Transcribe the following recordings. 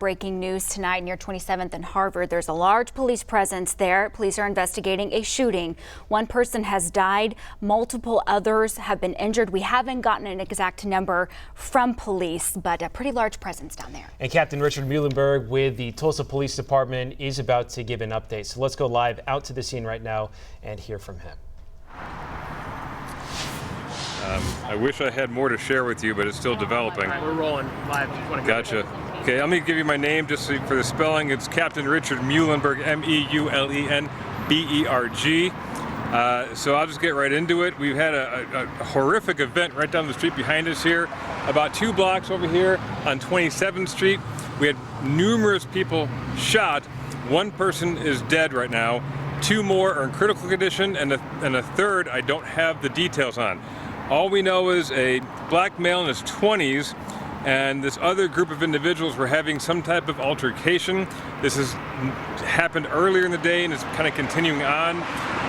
Breaking news tonight near 27th and Harvard. There's a large police presence there. Police are investigating a shooting. One person has died. Multiple others have been injured. We haven't gotten an exact number from police, but a pretty large presence down there. And Captain Richard Meulenberg with the Tulsa Police Department is about to give an update. So let's go live out to the scene right now and hear from him. I wish I had more to share with you, but it's still developing. We're rolling live. Gotcha. Okay, let me give you my name just for the spelling. It's Captain Richard Meulenberg, M-E-U-L-E-N-B-E-R-G. So I'll just get right into it. We've had a horrific event right down the street behind us here. About 2 blocks over here on 27th Street. We had numerous people shot. 1 person is dead right now. 2 more are in critical condition, and a third I don't have the details on. All we know is a black male in his 20s and this other group of individuals were having some type of altercation. This has happened earlier in the day and is kind of continuing on.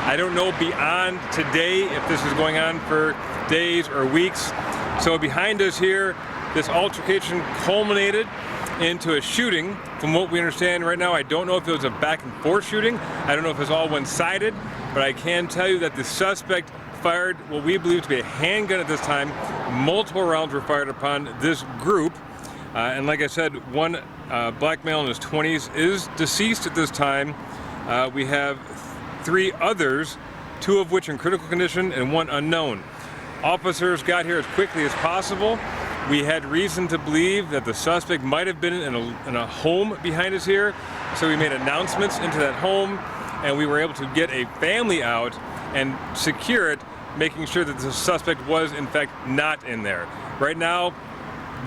I don't know beyond today if this is going on for days or weeks. So behind us here, this altercation culminated into a shooting. From what we understand right now, I don't know if it was a back and forth shooting. I don't know if it's all one-sided, but I can tell you that the suspect fired what we believe to be a handgun at this time. Multiple rounds were fired upon this group. And like I said, 1 black male in his 20s is deceased at this time. We have 3 others, 2 of which in critical condition and 1 unknown. Officers got here as quickly as possible. We had reason to believe that the suspect might have been in a home behind us here. So we made announcements into that home and we were able to get a family out and secure it, making sure that the suspect was in fact not in there. Right now,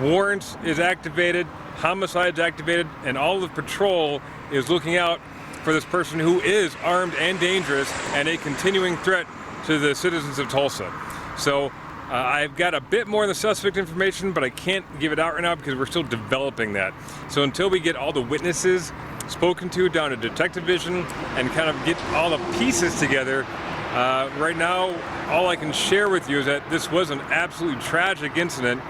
warrants is activated, homicide's activated, and all of the patrol is looking out for this person who is armed and dangerous and a continuing threat to the citizens of Tulsa. So I've got a bit more of the suspect information, but I can't give it out right now because we're still developing that. So until we get all the witnesses spoken to down to detective vision and kind of get all the pieces together, right now, all I can share with you is that this was an absolutely tragic incident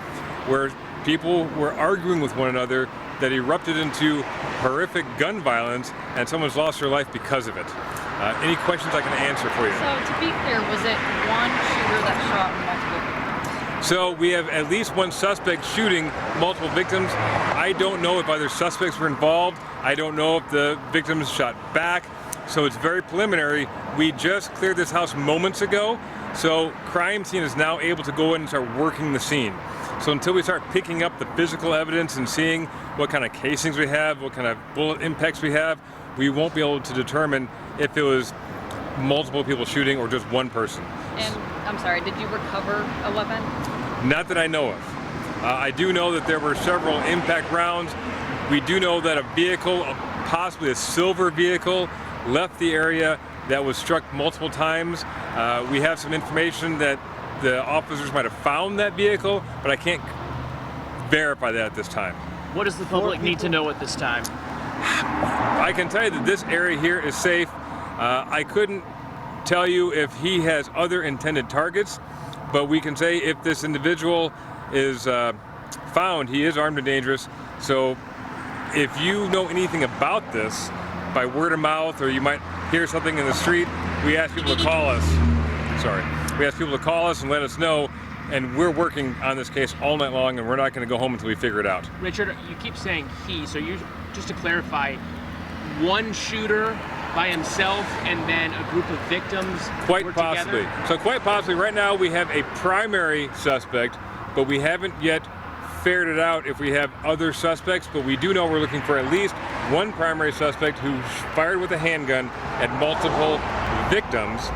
where people were arguing with one another that erupted into horrific gun violence, and someone's lost their life because of it. Any questions I can answer for you? So to be clear, was it one shooter that shot multiple victims? So we have at least 1 suspect shooting multiple victims. I don't know if other suspects were involved. I don't know if the victims shot back. So it's very preliminary. We just cleared this house moments ago, so crime scene is now able to go in and start working the scene. So until we start picking up the physical evidence and seeing what kind of casings we have, what kind of bullet impacts we have, we won't be able to determine if it was multiple people shooting or just 1 person. And I'm sorry, did you recover a weapon? Not that I know of. I do know that there were several impact rounds. We do know that a vehicle, possibly a silver vehicle, left the area that was struck multiple times. We have some information that the officers might have found that vehicle, but I can't verify that at this time. What does the public need to know at this time? I can tell you that this area here is safe. I couldn't tell you if he has other intended targets, but we can say if this individual is found, he is armed and dangerous. So if you know anything about this, by word of mouth, or you might hear something in the street, we ask people to call us. We ask people to call us and let us know, and we're working on this case all night long, and we're not going to go home until we figure it out. Richard, you keep saying he, so you, just to clarify, 1 shooter by himself and then a group of victims Quite possibly. Together? So quite possibly, right now we have a primary suspect, but we haven't yet ferreted it out if we have other suspects, but we do know we're looking for at least 1 primary suspect who fired with a handgun at multiple victims.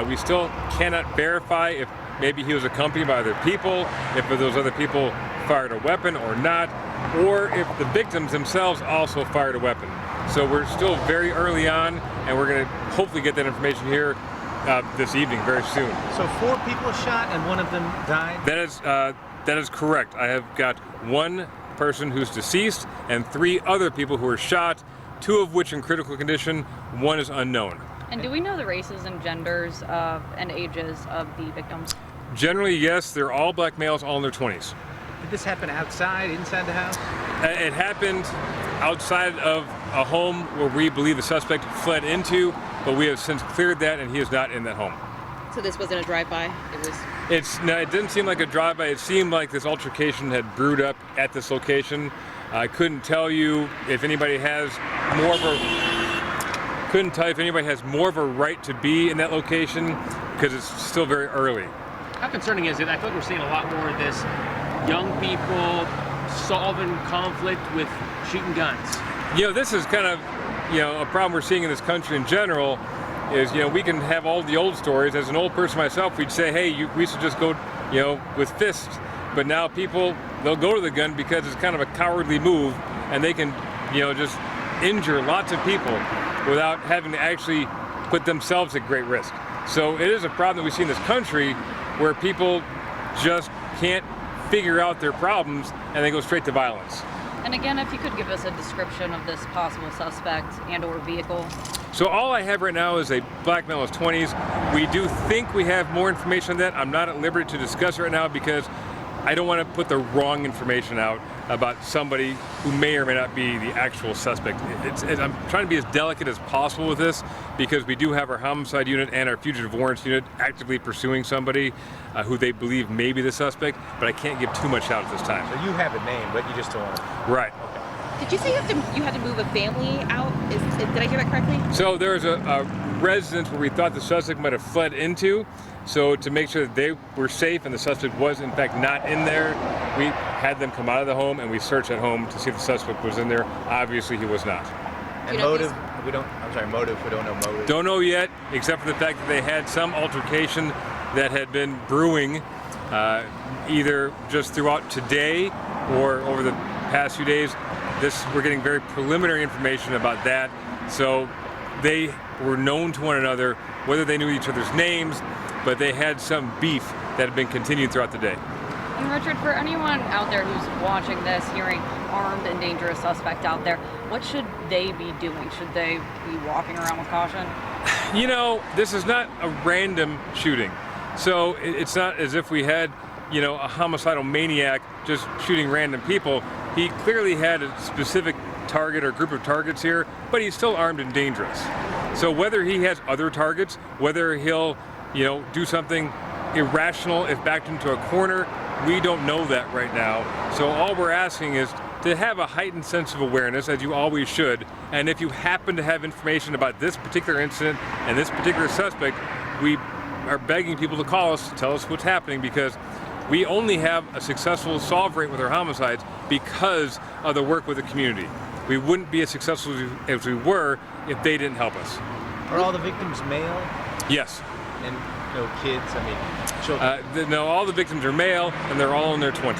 We still cannot verify if maybe he was accompanied by other people, if those other people fired a weapon or not, or if the victims themselves also fired a weapon. So we're still very early on, and we're going to hopefully get that information here this evening very soon. So 4 people shot and 1 of them died? That is correct. I have got 1 person who's deceased and 3 other people who were shot, 2 of which in critical condition, 1 is unknown. And do we know the races and genders and ages of the victims? Generally, yes. They're all black males, all in their 20s. Did this happen outside, inside the house? It happened outside of a home where we believe the suspect fled into, but we have since cleared that and he is not in that home. So this wasn't a drive-by? No, it didn't seem like a drive-by. It seemed like this altercation had brewed up at this location. I couldn't tell you if anybody has more of a right to be in that location because it's still very early. How concerning is it? I feel like we're seeing a lot more of this young people solving conflict with shooting guns. This is kind of, a problem we're seeing in this country in general is, we can have all the old stories. As an old person myself, we'd say, hey, we should just go, with fists. But now people, they'll go to the gun because it's kind of a cowardly move and they can, just injure lots of people without having to actually put themselves at great risk. So it is a problem that we see in this country where people just can't figure out their problems and they go straight to violence. And again, if you could give us a description of this possible suspect and or vehicle. So all I have right now is a black male in his 20s. We do think we have more information on that. I'm not at liberty to discuss it right now because I don't want to put the wrong information out about somebody who may or may not be the actual suspect. I'm trying to be as delicate as possible with this because we do have our homicide unit and our fugitive warrants unit actively pursuing somebody who they believe may be the suspect, but I can't give too much out at this time. So you have a name, but you just don't want to. Right. Did you say you had to move a family out? Did I hear that correctly? So there's a residence where we thought the suspect might have fled into. So to make sure that they were safe and the suspect was in fact not in there, we had them come out of the home and we searched that home to see if the suspect was in there. Obviously he was not. And motive, we don't know motive. Don't know yet, except for the fact that they had some altercation that had been brewing either just throughout today or over the past few days. We're getting very preliminary information about that. So they were known to one another, whether they knew each other's names, but they had some beef that had been continued throughout the day. And Richard, for anyone out there who's watching this, hearing armed and dangerous suspect out there, what should they be doing? Should they be walking around with caution? This is not a random shooting. So it's not as if we had, a homicidal maniac just shooting random people. He clearly had a specific target or group of targets here, but he's still armed and dangerous. So whether he has other targets, whether he'll do something irrational if backed into a corner, we don't know that right now. So all we're asking is to have a heightened sense of awareness, as you always should. And if you happen to have information about this particular incident and this particular suspect, we are begging people to call us to tell us what's happening because we only have a successful solve rate with our homicides because of the work with the community. We wouldn't be as successful as we were if they didn't help us. Are all the victims male? Yes. And no kids? Children? No, all the victims are male, and they're all in their 20s.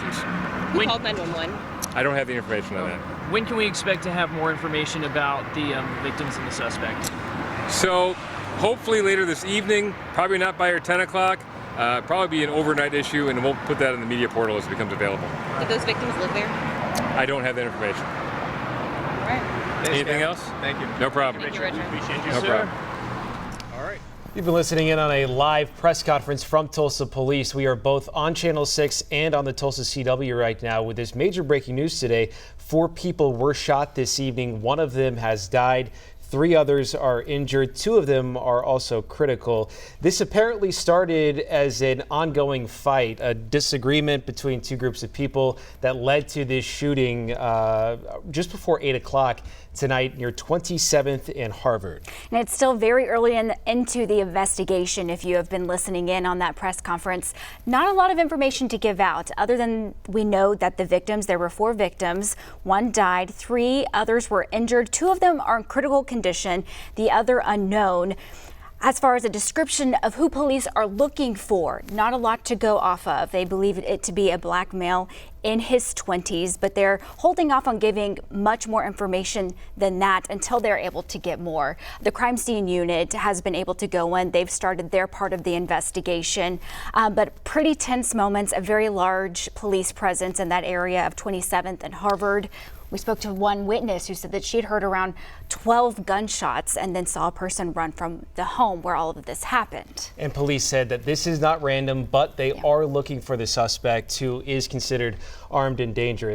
Who called 911? I don't have the information on that. When can we expect to have more information about the victims and the suspect? So, hopefully later this evening, probably not by our 10 o'clock. Probably be an overnight issue, and we'll put that in the media portal as it becomes available. Did those victims live there? I don't have that information. All right. Anything else? Thank you. No problem. Thank you, Richard. Appreciate you, No sir. problem. All right. You've been listening in on a live press conference from Tulsa Police. We are both on Channel 6 and on the Tulsa CW right now with this major breaking news today. 4 people were shot this evening. 1 of them has died. 3 others are injured. 2 of them are also critical. This apparently started as an ongoing fight, a disagreement between 2 groups of people that led to this shooting just before 8 o'clock tonight near 27th and Harvard. And it's still very early into the investigation. If you have been listening in on that press conference, not a lot of information to give out other than we know that the victims, there were 4 victims, 1 died, 3 others were injured. 2 of them are in critical condition, the other unknown. As far as a description of who police are looking for, not a lot to go off of. They believe it to be a black male in his 20s, but they're holding off on giving much more information than that until they're able to get more. The crime scene unit has been able to go in. They've started their part of the investigation, but pretty tense moments, a very large police presence in that area of 27th and Harvard. We spoke to one witness who said that she'd heard around 12 gunshots and then saw a person run from the home where all of this happened. And police said that this is not random, but they are looking for the suspect who is considered armed and dangerous.